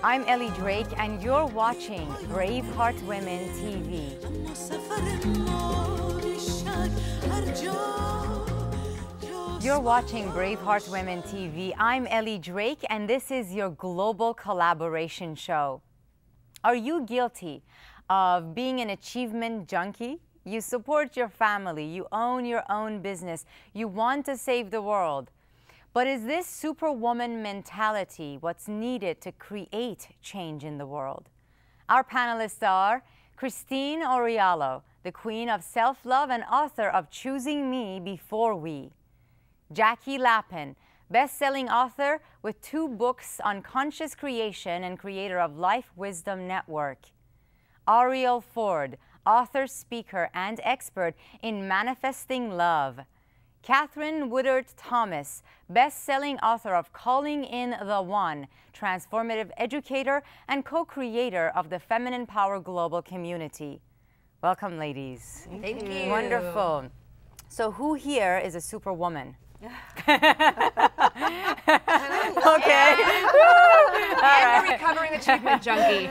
I'm Ellie Drake, and you're watching Braveheart Women TV. You're watching Braveheart Women TV. I'm Ellie Drake, and this is your global collaboration show. Are you guilty of being an achievement junkie? You support your family, you own your own business, you want to save the world. But is this superwoman mentality what's needed to create change in the world? Our panelists are Christine Orialo, the queen of self-love and author of Choosing Me Before We. Jackie Lappin, best-selling author with 2 books on conscious creation and creator of Life Wisdom Network. Ariel Ford, author, speaker, and expert in manifesting love. Catherine Woodard Thomas, best-selling author of Calling in the One, transformative educator and co-creator of the Feminine Power Global Community. Welcome, ladies. Thank you. Wonderful. So who here is a superwoman? Okay. I'm a recovering achievement junkie.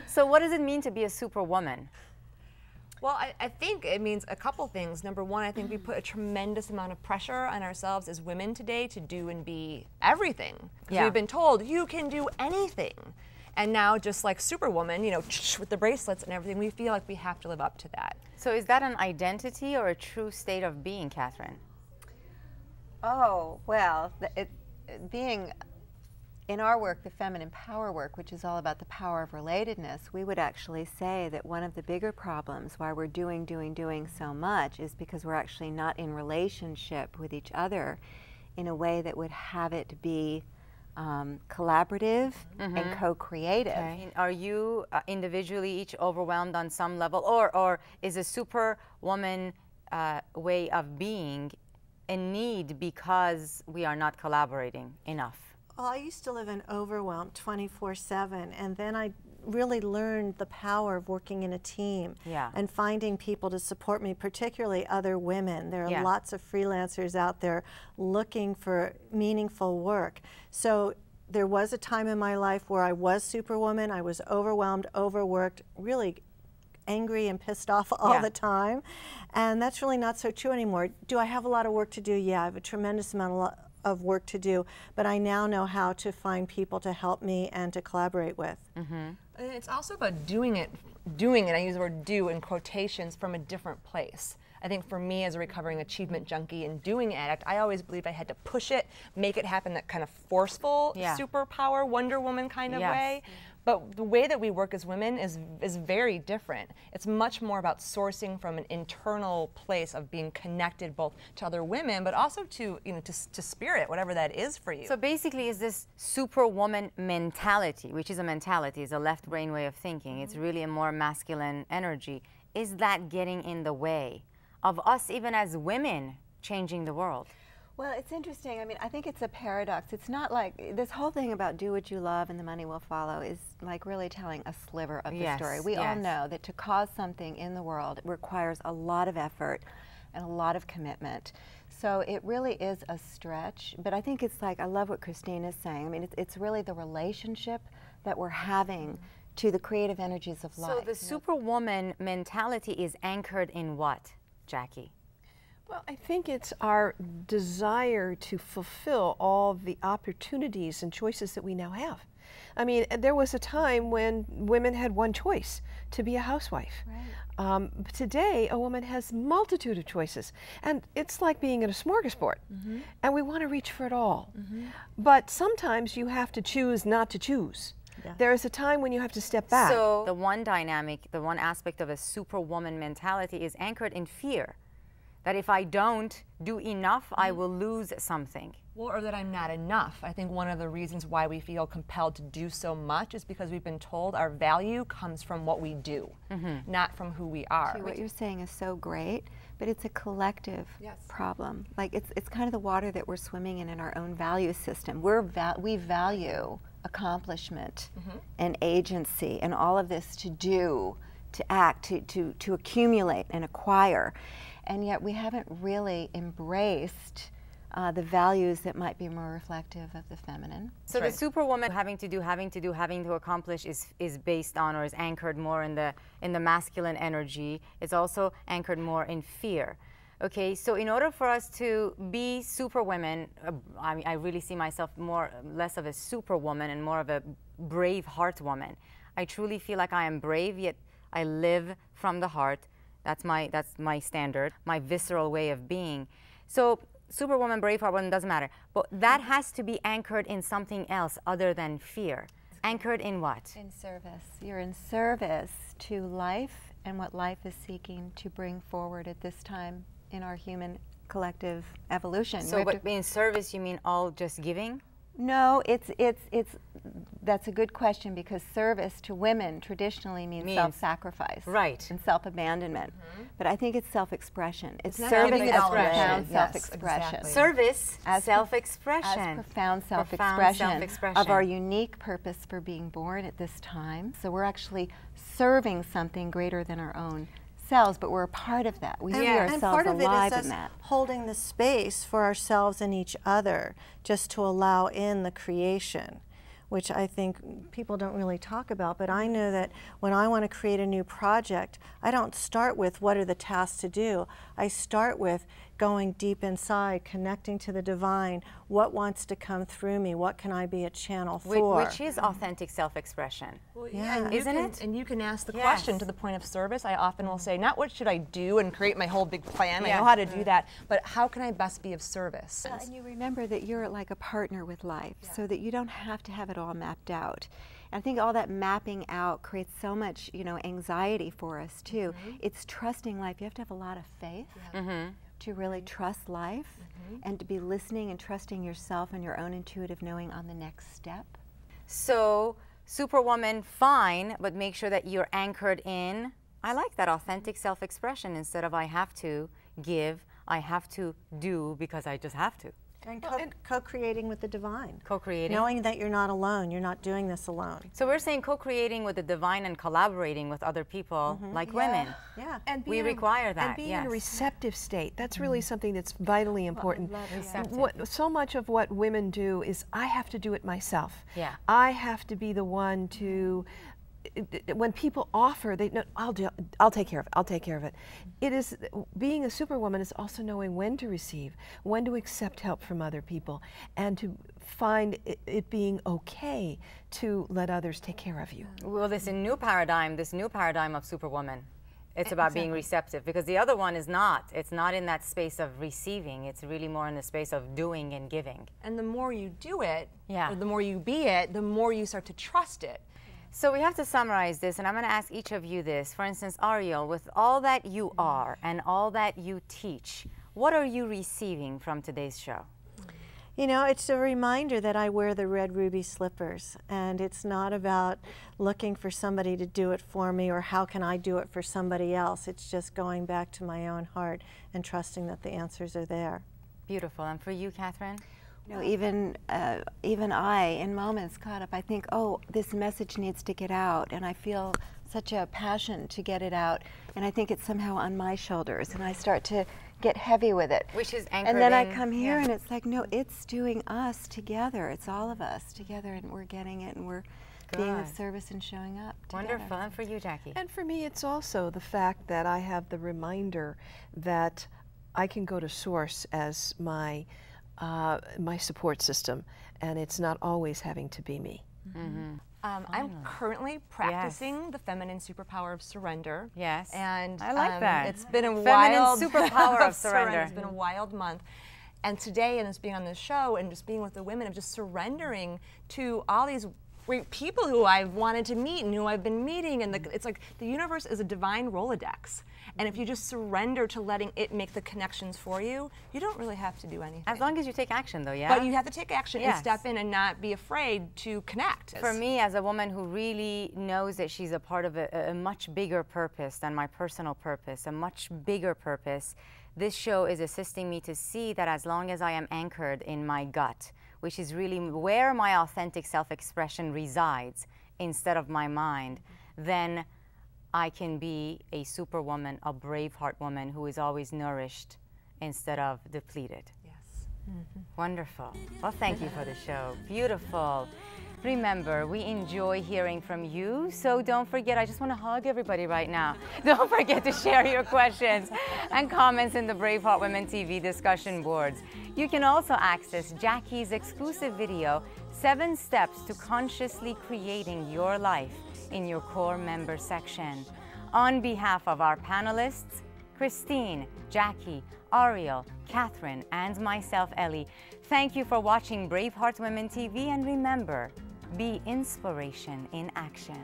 So what does it mean to be a superwoman? Well, I think it means a couple things. Number one, I think we put a tremendous amount of pressure on ourselves as women today to do and be everything. Because we've been told, you can do anything. And now, just like Superwoman, you know, with the bracelets and everything, we feel like we have to live up to that. So is that an identity or a true state of being, Catherine? Oh, well, being in our work, the feminine power work, which is all about the power of relatedness, we would actually say that one of the bigger problems why we're doing so much is because we're actually not in relationship with each other in a way that would have it be collaborative and co-creative. Okay. Are you individually each overwhelmed on some level, or is a superwoman way of being a need because we are not collaborating enough? Well, I used to live in overwhelm 24/7, and then I really learned the power of working in a team and finding people to support me, particularly other women. There are lots of freelancers out there looking for meaningful work. So there was a time in my life where I was superwoman. I was overwhelmed, overworked, really angry and pissed off all the time. And that's really not so true anymore. Do I have a lot of work to do? Yeah, I have a tremendous amount of work to do, but I now know how to find people to help me and to collaborate with. And it's also about doing it, I use the word do in quotations, from a different place. I think for me as a recovering achievement junkie and doing addict, I always believed I had to push it, make it happen, that kind of forceful superpower, Wonder Woman kind of way. But the way that we work as women is very different. It's much more about sourcing from an internal place of being connected both to other women, but also to, you know, to spirit, whatever that is for you. So basically, is this superwoman mentality, which is a mentality, is a left brain way of thinking. It's really a more masculine energy. Is that getting in the way of us, even as women, changing the world? Well, it's interesting. I mean, I think it's a paradox. It's not like this whole thing about do what you love and the money will follow is like really telling a sliver of the story. We all know that to cause something in the world requires a lot of effort and a lot of commitment. So it really is a stretch. But I think it's like, I love what Christine is saying. I mean, it's really the relationship that we're having to the creative energies of life. So the superwoman mentality is anchored in what, Jackie? Well, I think it's our desire to fulfill all the opportunities and choices that we now have. I mean, there was a time when women had one choice, to be a housewife. Right. Today, a woman has multitude of choices, and it's like being in a smorgasbord, and we want to reach for it all. But sometimes you have to choose not to choose. There is a time when you have to step back. So the one dynamic, the one aspect of a superwoman mentality is anchored in fear. That if I don't do enough, I will lose something. Well, or that I'm not enough. I think one of the reasons why we feel compelled to do so much is because we've been told our value comes from what we do, not from who we are. What you're saying is so great, but it's a collective problem. Like it's kind of the water that we're swimming in our own value system. We value accomplishment and agency and all of this to do, to act, to accumulate and acquire. And yet we haven't really embraced the values that might be more reflective of the feminine. So the superwoman having to accomplish is based on, or is anchored more in the masculine energy. It's also anchored more in fear. Okay, so in order for us to be superwomen, I really see myself less of a superwoman and more of a brave heart woman. I truly feel like I am brave, yet I live from the heart. That's my standard, my visceral way of being. So superwoman, brave heart woman, doesn't matter. But that has to be anchored in something else other than fear. Anchored in what? In service. You're in service to life and what life is seeking to bring forward at this time in our human collective evolution. So but in service, you mean all just giving? No, that's a good question, because service to women traditionally means self-sacrifice, right, and self-abandonment. But I think it's self-expression. It's service as profound self-expression. Exactly. Service, self-expression. As profound self-expression of our unique purpose for being born at this time. So we're actually serving something greater than our own selves, but we're a part of that. We see ourselves alive in that. And part of it is us holding the space for ourselves and each other, just to allow in the creation, which I think people don't really talk about. But I know that when I want to create a new project, I don't start with what are the tasks to do. I start with going deep inside, connecting to the divine. What wants to come through me? What can I be a channel for? Which is authentic self-expression. Well, isn't it? And you can ask the question to the point of service. I often will say, not what should I do and create my whole big plan. I know how to do that, but how can I best be of service? And you remember that you're like a partner with life, so that you don't have to have it all mapped out. And I think all that mapping out creates so much, anxiety for us too. It's trusting life. You have to have a lot of faith. To really trust life and to be listening and trusting yourself and your own intuitive knowing on the next step. So, superwoman, fine, but make sure that you're anchored in, I like that, authentic self-expression, instead of I have to give, I have to do because I just have to. And co-creating with the divine. Co-creating. Knowing that you're not alone, you're not doing this alone. So we're saying co-creating with the divine and collaborating with other people, like women. Yeah. And we require that, and being in a receptive state. That's really something that's vitally important. So much of what women do is, I have to do it myself. Yeah. I have to be the one to, when people offer, they know, I'll take care of it, I'll take care of it. It is, being a superwoman is also knowing when to receive, when to accept help from other people, and to find it being okay to let others take care of you. Well, this new paradigm of superwoman, it's about being receptive, because the other one is not. It's not in that space of receiving. It's really more in the space of doing and giving. And the more you do it, or the more you be it, the more you start to trust it. So we have to summarize this, and I'm going to ask each of you this. For instance, Ariel, with all that you are and all that you teach, what are you receiving from today's show? It's a reminder that I wear the red ruby slippers, and it's not about looking for somebody to do it for me or how can I do it for somebody else. It's just going back to my own heart and trusting that the answers are there. Beautiful. And for you, Catherine? Even I, in moments caught up, I think, oh, this message needs to get out, and I feel such a passion to get it out, and I think it's somehow on my shoulders, and I start to get heavy with it. Which is anchored And then I come here, and it's like, no, it's doing us together. It's all of us together, and we're getting it, and we're being of service and showing up together. Wonderful. And for you, Jackie? And for me, it's also the fact that I have the reminder that I can go to Source as my support system, and it's not always having to be me. I'm currently practicing the feminine superpower of surrender. Yes. And I like that. It's been a wild superpower of surrender. It's been a wild month. And today, and just being on this show and just being with the women, of just surrendering to all these great people who I've wanted to meet and who I've been meeting, and it's like the universe is a divine Rolodex. And if you just surrender to letting it make the connections for you, you don't really have to do anything. As long as you take action, though, yeah? But you have to take action and step in and not be afraid to connect. For me, as a woman who really knows that she's a part of a much bigger purpose than my personal purpose, a much bigger purpose, this show is assisting me to see that as long as I am anchored in my gut, which is really where my authentic self-expression resides instead of my mind, then I can be a superwoman, a brave heart woman who is always nourished instead of depleted. Yes. Wonderful. Well, thank you for the show. Beautiful. Remember, we enjoy hearing from you, so don't forget, I just want to hug everybody right now. Don't forget to share your questions and comments in the Braveheart Women TV discussion boards. You can also access Jackie's exclusive video, 7 Steps to Consciously Creating Your Life, in your core member section. On behalf of our panelists, Christine, Jackie, Ariel, Catherine, and myself, Ellie, thank you for watching Braveheart Women TV, and remember, be inspiration in action.